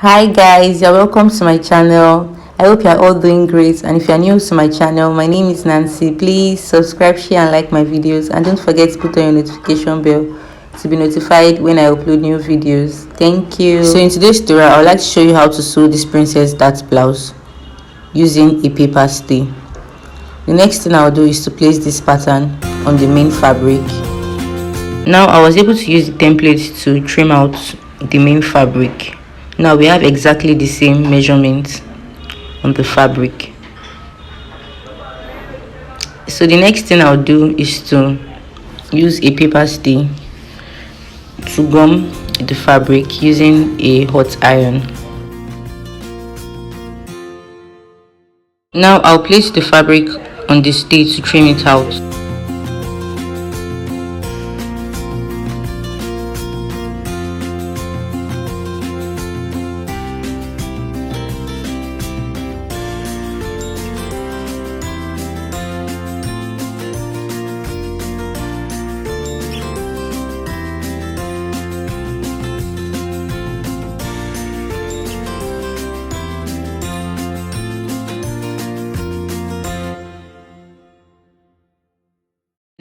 Hi guys, you're welcome to my channel. I hope you're all doing great, and if you're new to my channel, my name is Nancy. Please subscribe, share and like my videos, and don't forget to put on your notification bell to be notified when I upload new videos. Thank you. So in today's tutorial, I would like to show you how to sew this princess dart blouse using a paper stay. The next thing I'll do is to place this pattern on the main fabric. Now I was able to use the template to trim out the main fabric. Now we have exactly the same measurements on the fabric. So the next thing I'll do is to use a paper stay to gum the fabric using a hot iron. Now I'll place the fabric on the stay to trim it out.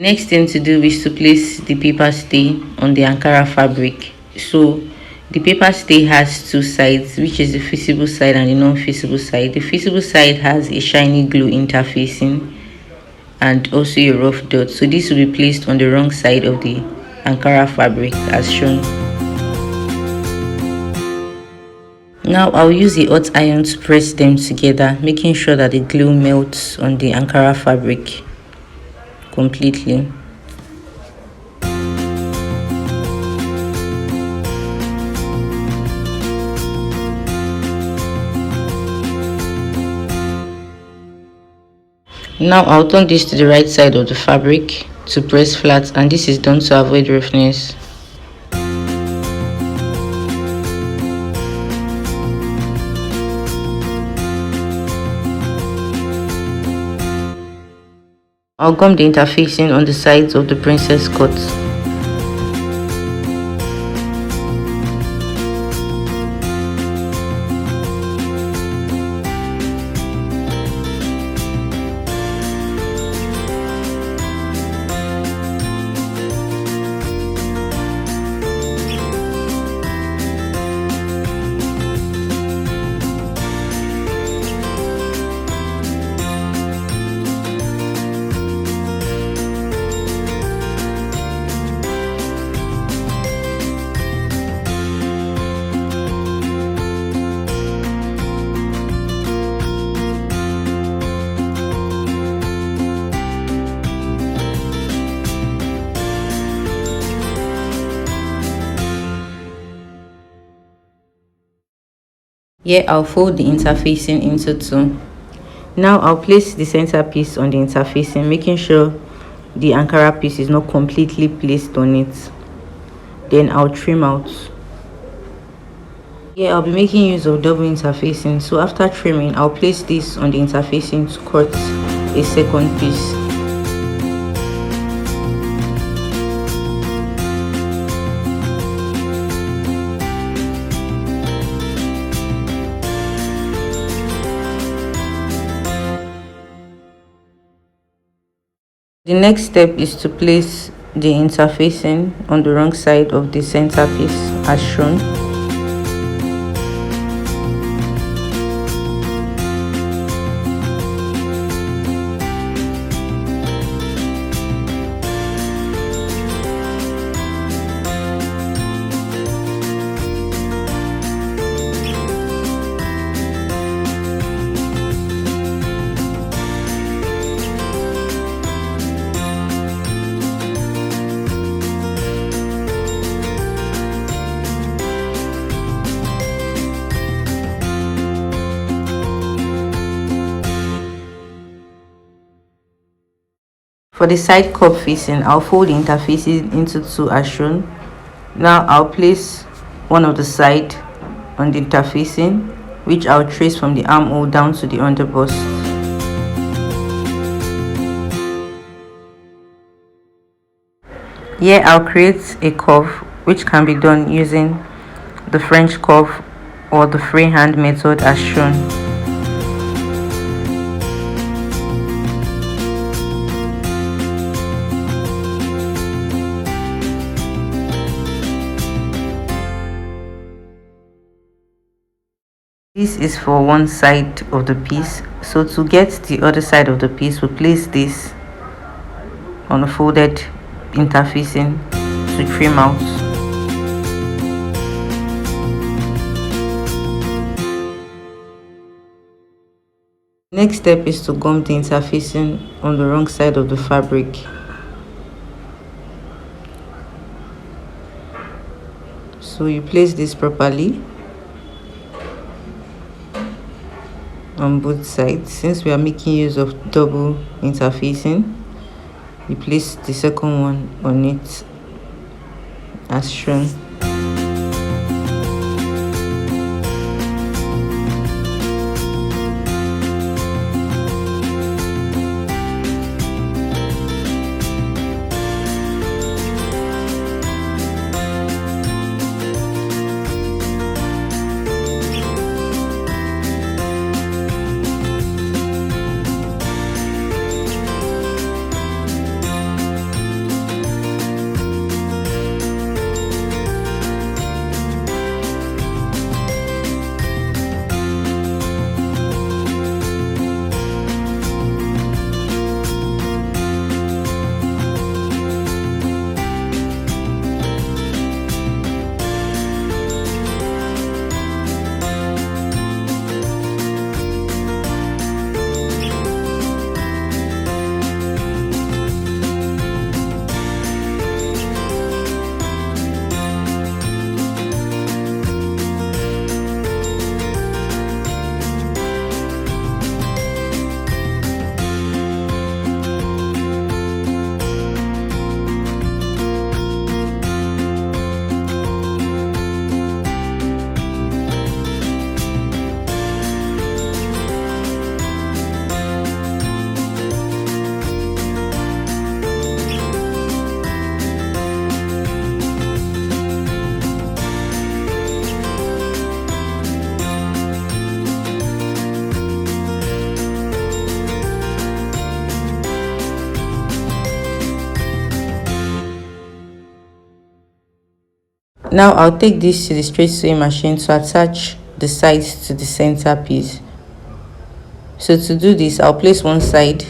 Next thing to do is to place the paper stay on the Ankara fabric. So the paper stay has two sides, which is the feasible side and the non-feasible side. The feasible side has a shiny glue interfacing and also a rough dot. So this will be placed on the wrong side of the Ankara fabric as shown. Now I'll use a hot iron to press them together, making sure that the glue melts on the Ankara fabric completely. Now I'll turn this to the right side of the fabric to press flat, and this is done to avoid roughness. I'll gum the interfacing on the sides of the princess cut. Here I'll fold the interfacing into two. Now I'll place the center piece on the interfacing, making sure the Ankara piece is not completely placed on it. Then I'll trim out. Here I'll be making use of double interfacing, so after trimming I'll place this on the interfacing to cut a second piece. The next step is to place the interfacing on the wrong side of the center piece as shown. For the side cup facing, I'll fold the interfaces into two as shown. Now I'll place one of the side on the interfacing, which I'll trace from the armhole down to the underbust. Here I'll create a curve, which can be done using the French curve or the freehand method as shown. This is for one side of the piece, so to get the other side of the piece, we place this on a folded interfacing to trim out. Next step is to gum the interfacing on the wrong side of the fabric. So you place this properly on both sides. Since we are making use of double interfacing, you place the second one on it as shown. Now I'll take this to the straight sewing machine to attach the sides to the center piece. So to do this, I'll place one side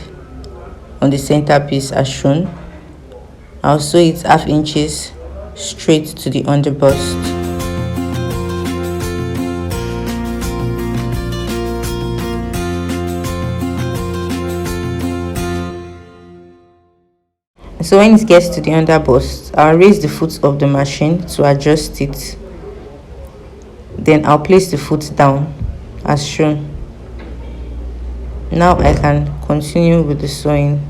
on the center piece as shown. I'll sew it 1/2 inches straight to the underbust. So when it gets to the underbust, I'll raise the foot of the machine to adjust it. Then I'll place the foot down as shown. Now I can continue with the sewing.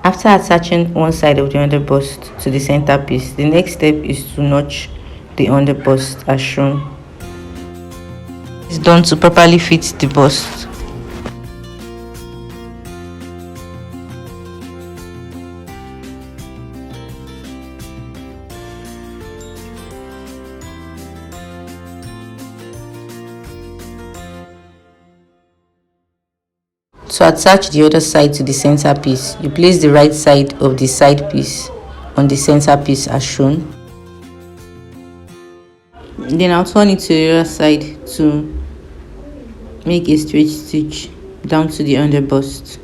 After attaching one side of the underbust to the center piece, the next step is to notch the underbust as shown. It's done to properly fit the bust. To attach the other side to the center piece, you place the right side of the side piece on the center piece as shown. Then I'll turn it to the other side to make a straight stitch down to the underbust.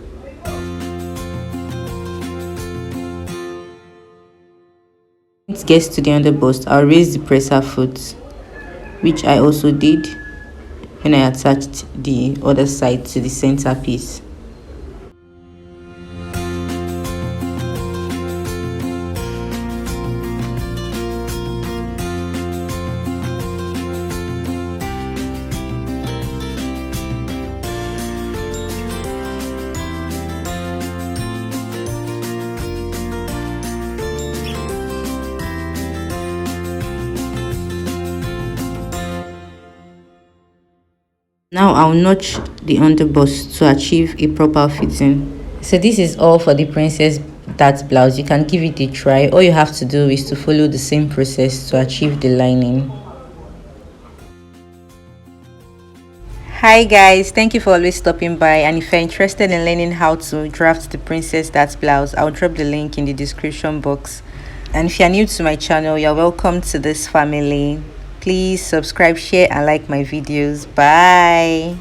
When it gets to the underbust, I'll raise the presser foot, which I also did when I attached the other side to the center piece. Now I'll notch the underbust to achieve a proper fitting. So this is all for the princess that blouse. You can give it a try. All you have to do is to follow the same process to achieve the lining. Hi guys, thank you for always stopping by, and if you're interested in learning how to draft the princess that blouse, I'll drop the link in the description box. And if you're new to my channel, you're welcome to this family. Please subscribe, share and like my videos. Bye.